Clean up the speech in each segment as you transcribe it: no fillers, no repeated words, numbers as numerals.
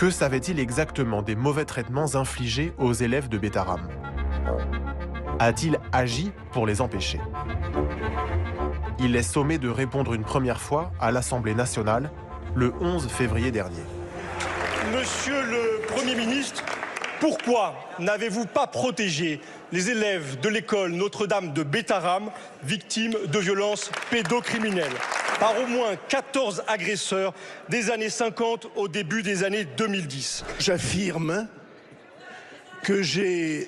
Que savait-il exactement des mauvais traitements infligés aux élèves de Bétharram? A-t-il agi pour les empêcher? Il est sommé de répondre une première fois à l'Assemblée nationale le 11 février dernier. Monsieur le Premier ministre, pourquoi n'avez-vous pas protégé les élèves de l'école Notre-Dame de Bétharram, victimes de violences pédocriminelles, par au moins 14 agresseurs des années 50 au début des années 2010? J'affirme que je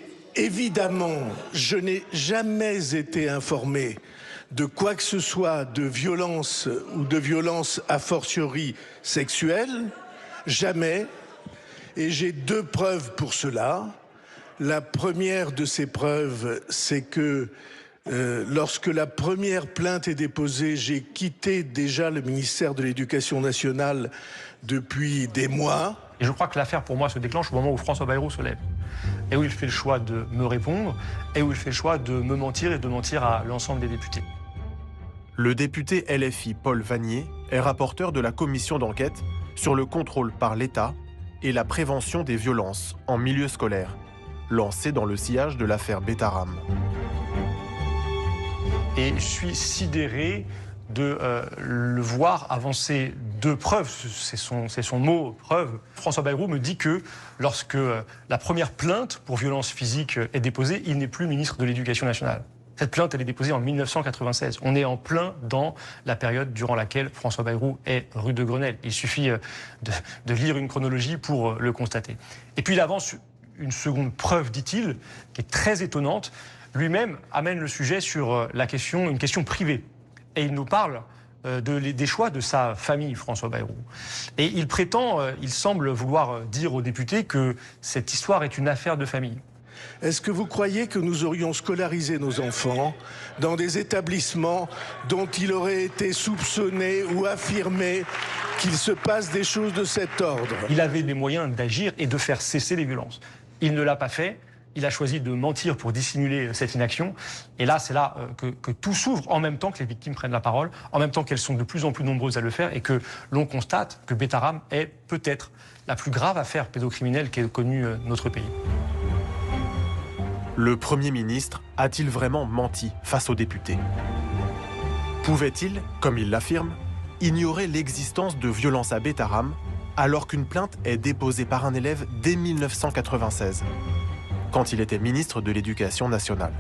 n'ai jamais été informé de quoi que ce soit de violence ou de violence a fortiori sexuelle. Jamais. Et j'ai 2 preuves pour cela. La première de ces preuves, c'est que lorsque la première plainte est déposée, j'ai quitté déjà le ministère de l'Éducation nationale depuis des mois. Et je crois que l'affaire, pour moi, se déclenche au moment où François Bayrou se lève. Et où il fait le choix de me répondre, et où il fait le choix de me mentir et de mentir à l'ensemble des députés. Le député LFI Paul Vannier est rapporteur de la commission d'enquête sur le contrôle par l'État et la prévention des violences en milieu scolaire, lancée dans le sillage de l'affaire Bétharram. Et je suis sidéré de le voir avancer 2 preuves, c'est son mot, preuve. François Bayrou me dit que lorsque la première plainte pour violence physique est déposée, il n'est plus ministre de l'Éducation nationale. Cette plainte, elle est déposée en 1996. On est en plein dans la période durant laquelle François Bayrou est rue de Grenelle. Il suffit de lire une chronologie pour le constater. Et puis il avance une seconde preuve, dit-il, qui est très étonnante. Lui-même amène le sujet sur une question privée. Et il nous parle des choix de sa famille, François Bayrou. Et il prétend, il semble vouloir dire aux députés que cette histoire est une affaire de famille. Est-ce que vous croyez que nous aurions scolarisé nos enfants dans des établissements dont il aurait été soupçonné ou affirmé qu'il se passe des choses de cet ordre? Il avait des moyens d'agir et de faire cesser les violences. Il ne l'a pas fait. Il a choisi de mentir pour dissimuler cette inaction. Et là, c'est là que tout s'ouvre en même temps que les victimes prennent la parole, en même temps qu'elles sont de plus en plus nombreuses à le faire et que l'on constate que Bétharram est peut-être la plus grave affaire pédocriminelle qu'ait connue notre pays. Le Premier ministre a-t-il vraiment menti face aux députés? Pouvait-il, comme il l'affirme, ignorer l'existence de violences à Bétharram alors qu'une plainte est déposée par un élève dès 1996, quand il était ministre de l'Éducation nationale?